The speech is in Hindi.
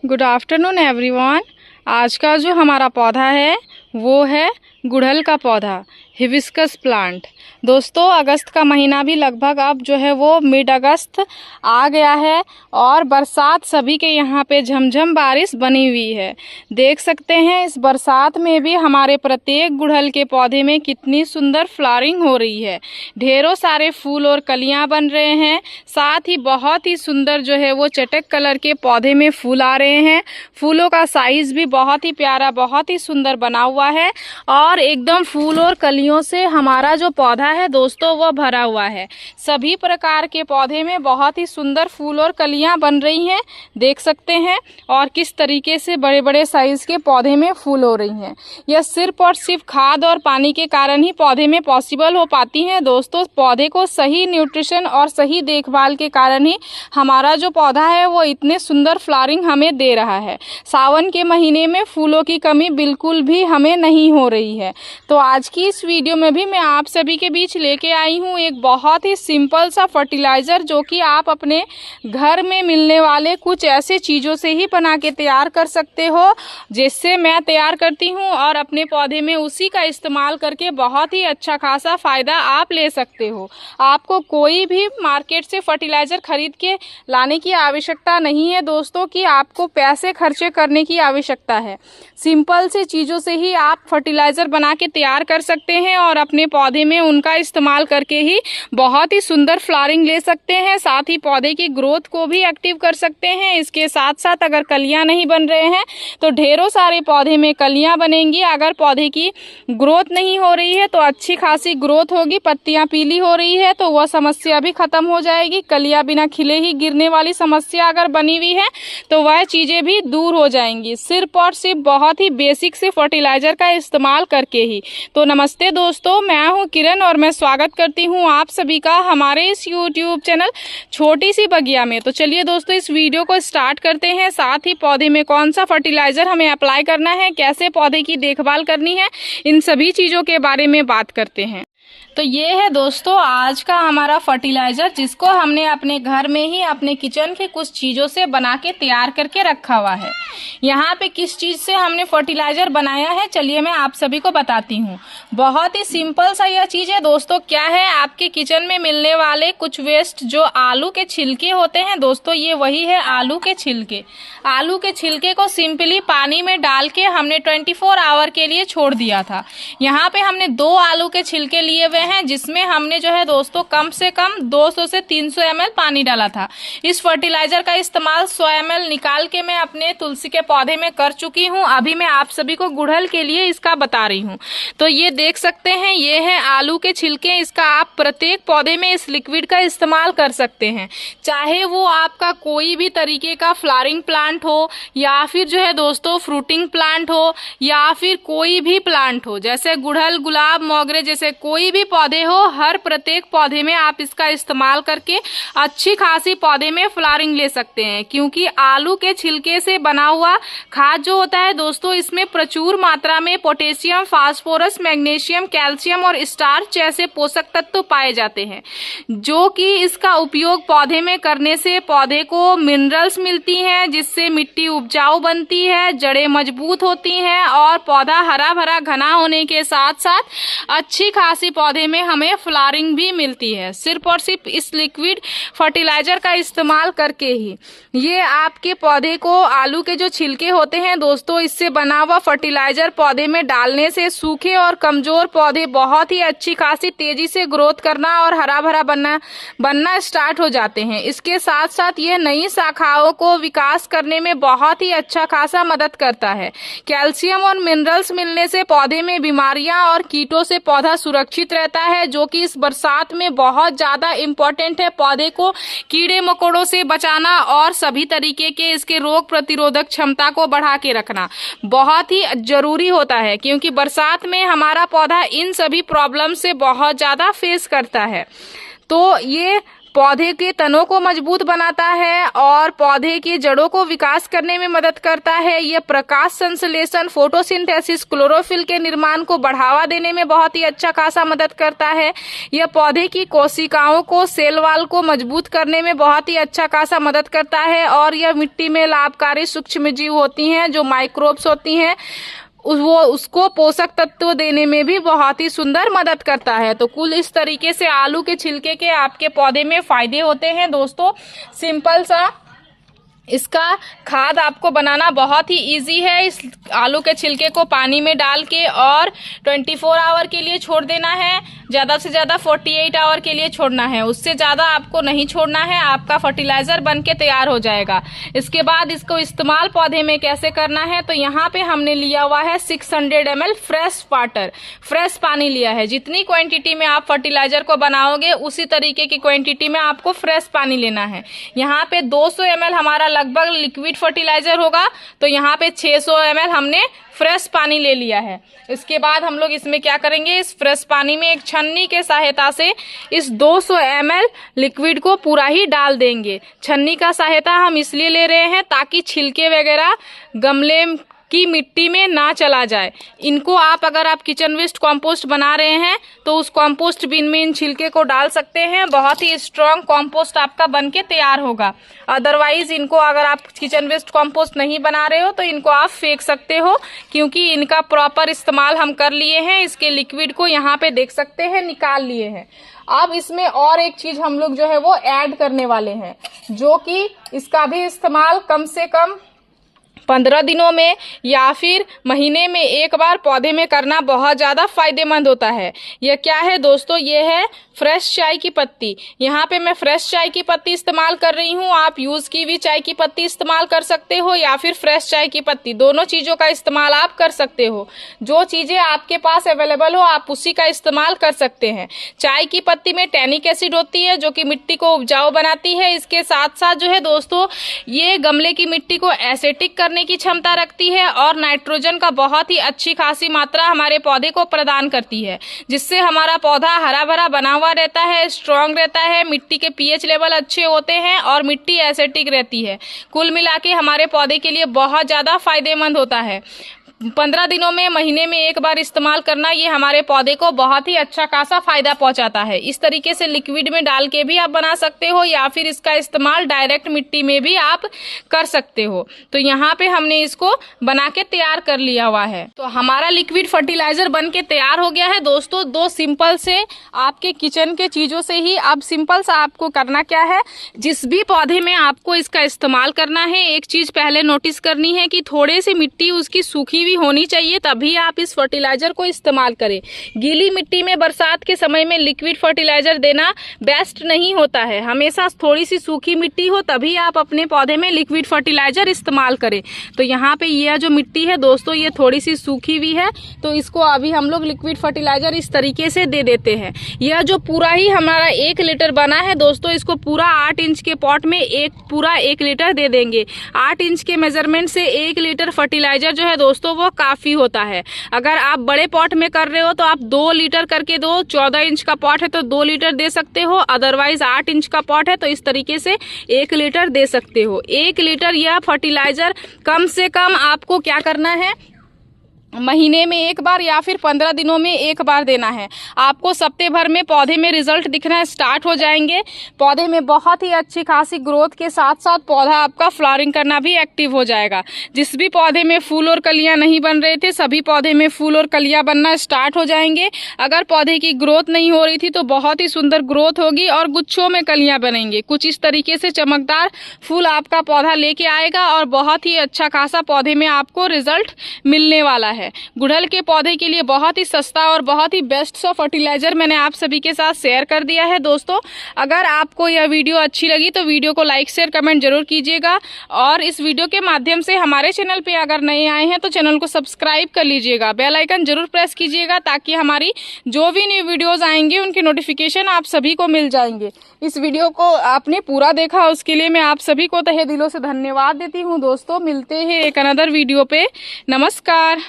Good afternoon everyone. आज का जो हमारा पौधा है वो है गुड़हल का पौधा, हिबिस्कस प्लांट। दोस्तों, अगस्त का महीना भी लगभग अब जो है वो मिड अगस्त आ गया है और बरसात सभी के यहाँ पे झमझम बारिश बनी हुई है। देख सकते हैं इस बरसात में भी हमारे प्रत्येक गुड़हल के पौधे में कितनी सुंदर फ्लावरिंग हो रही है। ढेरों सारे फूल और कलियां बन रहे हैं, साथ ही बहुत ही सुंदर जो है वो चटक कलर के पौधे में फूल आ रहे हैं। फूलों का साइज भी बहुत ही प्यारा, बहुत ही सुंदर बना हुआ है और एकदम फूल और कलियों से हमारा जो पौधा है दोस्तों वो भरा हुआ है। सभी प्रकार के पौधे में बहुत ही सुंदर फूल और कलियां बन रही हैं, देख सकते हैं। और किस तरीके से बड़े बड़े साइज के पौधे में फूल हो रही हैं। यह सिर्फ और सिर्फ खाद और पानी के कारण ही पौधे में पॉसिबल हो पाती हैं। दोस्तों, पौधे को सही न्यूट्रिशन और सही देखभाल के कारण ही हमारा जो पौधा है वो इतने सुंदर फ्लावरिंग हमें दे रहा है। सावन के महीने में फूलों की कमी बिल्कुल भी हमें नहीं हो रही है। तो आज की इस वीडियो में भी मैं आप सभी के बीच लेके आई हूँ एक बहुत ही सिंपल सा फर्टिलाइज़र, जो कि आप अपने घर में मिलने वाले कुछ ऐसे चीज़ों से ही बना के तैयार कर सकते हो, जिससे मैं तैयार करती हूँ और अपने पौधे में उसी का इस्तेमाल करके बहुत ही अच्छा खासा फ़ायदा आप ले सकते हो। आपको कोई भी मार्केट से फर्टिलाइज़र खरीद के लाने की आवश्यकता नहीं है दोस्तों, कि आपको पैसे खर्चे करने की आवश्यकता है। सिंपल से चीज़ों से ही आप फर्टिलाइज़र बना के तैयार कर सकते हैं और अपने पौधे में उनका इस्तेमाल करके ही बहुत ही सुंदर फ्लावरिंग ले सकते हैं। साथ ही पौधे की ग्रोथ को भी एक्टिव कर सकते हैं। इसके साथ साथ अगर कलियां नहीं बन रहे हैं तो ढेरों सारे पौधे में कलियां बनेंगी। अगर पौधे की ग्रोथ नहीं हो रही है तो अच्छी खासी ग्रोथ होगी। पत्तियां पीली हो रही है तो वह समस्या भी खत्म हो जाएगी। कलियां बिना खिले ही गिरने वाली समस्या अगर बनी हुई है तो वह चीज़ें भी दूर हो जाएंगी, सिर्फ और सिर्फ बहुत ही बेसिक से फर्टिलाइज़र का इस्तेमाल करके ही। तो नमस्ते दोस्तों, मैं हूं किरण और मैं स्वागत करती हूं आप सभी का हमारे इस YouTube चैनल छोटी सी बगिया में। तो चलिए दोस्तों, इस वीडियो को स्टार्ट करते हैं। साथ ही पौधे में कौन सा फर्टिलाइज़र हमें अप्लाई करना है, कैसे पौधे की देखभाल करनी है, इन सभी चीज़ों के बारे में बात करते हैं। तो ये है दोस्तों आज का हमारा फर्टिलाइज़र, जिसको हमने अपने घर में ही अपने किचन के कुछ चीज़ों से बना के तैयार करके रखा हुआ है। यहाँ पे किस चीज़ से हमने फर्टिलाइज़र बनाया है चलिए मैं आप सभी को बताती हूँ। बहुत ही सिंपल सा यह चीज़ है दोस्तों। क्या है, आपके किचन में मिलने वाले कुछ वेस्ट जो आलू के छिलके होते हैं दोस्तों, ये वही है आलू के छिलके। आलू के छिलके को सिंपली पानी में डाल के हमने 24 आवर के लिए छोड़ दिया था। यहाँ पे हमने 2 आलू के छिलके लिए हुए हैं, जिसमें हमने जो है दोस्तों कम से कम 200 से 300 ml पानी डाला था। इस फर्टिलाइज़र का इस्तेमाल 100 ml निकाल के मैं अपने तुलसी के पौधे में कर चुकी हूँ। अभी मैं आप सभी को गुड़हल के लिए इसका बता रही हूँ। तो ये देख सकते हैं, ये है आलू के छिलके। इसका आप प्रत्येक पौधे में इस लिक्विड का इस्तेमाल कर सकते हैं, चाहे वो आपका कोई भी तरीके का फ्लावरिंग प्लांट हो या फिर जो है दोस्तों फ्रूटिंग प्लांट हो या फिर कोई भी प्लांट हो, जैसे गुड़हल, गुलाब, मोगरे जैसे कोई भी पौधे हो, हर प्रत्येक पौधे में आप इसका इस्तेमाल करके अच्छी खासी पौधे में फ्लावरिंग ले सकते हैं। क्योंकि आलू के छिलके से बना हुआ खाद जो होता है दोस्तों, इसमें प्रचुर मात्रा में पोटेशियम, फास्फोरस, मैग्नीशियम, कैल्शियम और स्टार्च जैसे पोषक तत्व पाए जाते हैं, जो कि इसका उपयोग पौधे में करने से पौधे को मिनरल्स मिलती हैं, जिससे मिट्टी उपजाऊ बनती है, जड़ें मजबूत होती हैं और पौधा हरा भरा घना होने के साथ साथ अच्छी खासी पौधे में हमें फ्लावरिंग भी मिलती है, सिर्फ और सिर्फ इस लिक्विड फर्टिलाइज़र का इस्तेमाल करके ही। ये आपके पौधे को, आलू के जो छिलके होते हैं दोस्तों, इससे बना हुआ फर्टिलाइज़र पौधे में डालने से सूखे और कमज़ोर पौधे बहुत ही अच्छी खासी तेज़ी से ग्रोथ करना और हरा भरा बनना स्टार्ट हो जाते हैं। इसके साथ साथ ये नई शाखाओं को विकास करने में बहुत ही अच्छा खासा मदद करता है। कैल्शियम और मिनरल्स मिलने से पौधे में बीमारियां और कीटों से पौधा सुरक्षित रहता है, जो कि इस बरसात में बहुत ज़्यादा इम्पोर्टेंट है। पौधे को कीड़े मकोड़ों से बचाना और सभी तरीके के इसके रोग प्रतिरोधक क्षमता को बढ़ा के रखना बहुत ही ज़रूरी होता है, क्योंकि बरसात में हमारा पौधा इन सभी प्रॉब्लम से बहुत ज़्यादा फेस करता है। तो ये पौधे के तनों को मजबूत बनाता है और पौधे की जड़ों को विकास करने में मदद करता है। यह प्रकाश संश्लेषण, फोटोसिंथेसिस, क्लोरोफिल के निर्माण को बढ़ावा देने में बहुत ही अच्छा खासा मदद करता है। यह पौधे की कोशिकाओं को, सेल वाल को मजबूत करने में बहुत ही अच्छा खासा मदद करता है। और यह मिट्टी में लाभकारी सूक्ष्म जीव होती हैं जो माइक्रोब्स होती हैं, वो उसको पोषक तत्व देने में भी बहुत ही सुंदर मदद करता है। तो कुल इस तरीके से आलू के छिलके के आपके पौधे में फायदे होते हैं दोस्तों। सिंपल सा इसका खाद आपको बनाना बहुत ही इजी है। इस आलू के छिलके को पानी में डाल के और 24 आवर के लिए छोड़ देना है। ज़्यादा से ज़्यादा 48 आवर के लिए छोड़ना है, उससे ज़्यादा आपको नहीं छोड़ना है। आपका फर्टिलाइज़र बन के तैयार हो जाएगा। इसके बाद इसको इस्तेमाल पौधे में कैसे करना है, तो यहाँ पे हमने लिया हुआ है 600 ml फ्रेश वाटर, फ्रेश पानी लिया है। जितनी क्वांटिटी में आप फर्टिलाइज़र को बनाओगे उसी तरीके की क्वांटिटी में आपको फ्रेश पानी लेना है। यहाँ पे 200 ml हमारा लगभग लिक्विड फर्टिलाइजर होगा, तो यहाँ पे 600 ml हमने फ्रेश पानी ले लिया है। इसके बाद हम लोग इसमें क्या करेंगे, इस फ्रेश पानी में एक छन्नी के सहायता से इस 200 ml लिक्विड को पूरा ही डाल देंगे। छन्नी का सहायता हम इसलिए ले रहे हैं ताकि छिलके वगैरह गमले की मिट्टी में ना चला जाए। इनको आप अगर आप किचन वेस्ट कंपोस्ट बना रहे हैं तो उस कंपोस्ट बिन में इन छिलके को डाल सकते हैं। बहुत ही स्ट्रॉन्ग कंपोस्ट आपका बन के तैयार होगा। अदरवाइज इनको अगर आप किचन वेस्ट कंपोस्ट नहीं बना रहे हो तो इनको आप फेंक सकते हो, क्योंकि इनका प्रॉपर इस्तेमाल हम कर लिए हैं। इसके लिक्विड को यहाँ पे देख सकते हैं निकाल लिए हैं। अब इसमें और एक चीज हम लोग जो है वो ऐड करने वाले हैं, जो कि इसका भी इस्तेमाल कम से कम 15 दिनों में या फिर महीने में एक बार पौधे में करना बहुत ज़्यादा फायदेमंद होता है। यह क्या है दोस्तों, ये है फ्रेश चाय की पत्ती। यहाँ पे मैं फ्रेश चाय की पत्ती इस्तेमाल कर रही हूँ। आप यूज़ की हुई चाय की पत्ती इस्तेमाल कर सकते हो या फिर फ्रेश चाय की पत्ती, दोनों चीज़ों का इस्तेमाल आप कर सकते हो। जो चीज़ें आपके पास अवेलेबल हो आप उसी का इस्तेमाल कर सकते हैं। चाय की पत्ती में टैनिक एसिड होती है जो कि मिट्टी को उपजाऊ बनाती है। इसके साथ साथ जो है दोस्तों, ये गमले की मिट्टी को एसिडिक करने की क्षमता रखती है और नाइट्रोजन का बहुत ही अच्छी खासी मात्रा हमारे पौधे को प्रदान करती है, जिससे हमारा पौधा हरा भरा बना हुआ रहता है, स्ट्रांग रहता है, मिट्टी के पीएच लेवल अच्छे होते हैं और मिट्टी एसिडिक रहती है। कुल मिला के हमारे पौधे के लिए बहुत ज़्यादा फायदेमंद होता है। 15 दिनों में, महीने में एक बार इस्तेमाल करना ये हमारे पौधे को बहुत ही अच्छा खासा फायदा पहुंचाता है। इस तरीके से लिक्विड में डाल के भी आप बना सकते हो या फिर इसका इस्तेमाल डायरेक्ट मिट्टी में भी आप कर सकते हो। तो यहाँ पे हमने इसको बना के तैयार कर लिया हुआ है। तो हमारा लिक्विड फर्टिलाइजर बन के तैयार हो गया है दोस्तों। दो सिंपल से आपके किचन के चीज़ों से ही। अब सिंपल सा आपको करना क्या है, जिस भी पौधे में आपको इसका इस्तेमाल करना है, एक चीज़ पहले नोटिस करनी है कि थोड़ी सी मिट्टी उसकी सूखी भी होनी चाहिए, तभी आप इस फर्टिलाइजर को इस्तेमाल करें। गीली मिट्टी में बरसात के समय में लिक्विड फर्टिलाइजर देना बेस्ट नहीं होता है। हमेशा थोड़ी सी सूखी मिट्टी हो तभी आप अपने पौधे में लिक्विड फर्टिलाइजर इस्तेमाल करें। तो यहाँ पे यह जो मिट्टी है दोस्तों, ये थोड़ी सी सूखी हुई है, तो इसको अभी हम लोग लिक्विड फर्टिलाइजर इस तरीके से दे देते हैं। यह जो पूरा ही हमारा 1 लीटर बना है दोस्तों, इसको पूरा 8 इंच के पॉट में पूरा 1 लीटर दे देंगे। 8 इंच के मेजरमेंट से 1 लीटर फर्टिलाइजर जो है दोस्तों वो काफी होता है। अगर आप बड़े पॉट में कर रहे हो तो आप 2 लीटर करके दो। 14 इंच का पॉट है तो 2 लीटर दे सकते हो, अदरवाइज 8 इंच का पॉट है तो इस तरीके से 1 लीटर दे सकते हो। 1 लीटर यह फर्टिलाइजर कम से कम आपको क्या करना है, महीने में एक बार या फिर 15 दिनों में एक बार देना है। आपको सप्ताह भर में पौधे में रिजल्ट दिखना स्टार्ट हो जाएंगे। पौधे में बहुत ही अच्छी खासी ग्रोथ के साथ साथ पौधा आपका फ्लावरिंग करना भी एक्टिव हो जाएगा। जिस भी पौधे में फूल और कलियां नहीं बन रहे थे, सभी पौधे में फूल और कलियां बनना स्टार्ट हो जाएंगे। अगर पौधे की ग्रोथ नहीं हो रही थी तो बहुत ही सुंदर ग्रोथ होगी और गुच्छों में कलियां बनेंगी। कुछ इस तरीके से चमकदार फूल आपका पौधा लेके आएगा और बहुत ही अच्छा खासा पौधे में आपको रिजल्ट मिलने वाला है। गुड़हल के पौधे के लिए बहुत ही सस्ता और बहुत ही बेस्ट सा फर्टिलाइजर मैंने आप सभी के साथ शेयर कर दिया है दोस्तों। अगर आपको यह वीडियो अच्छी लगी तो वीडियो को लाइक शेयर कमेंट जरूर कीजिएगा और इस वीडियो के माध्यम से हमारे चैनल पे अगर नए आए हैं तो चैनल को सब्सक्राइब कर लीजिएगा। बेल आइकन जरूर प्रेस कीजिएगा ताकि हमारी जो भी न्यू वीडियोज आएंगे उनके नोटिफिकेशन आप सभी को मिल जाएंगे। इस वीडियो को आपने पूरा देखा उसके लिए मैं आप सभी को तहे दिलों से धन्यवाद देती हूँ दोस्तों। मिलते हैं एक अनदर वीडियो पे। नमस्कार।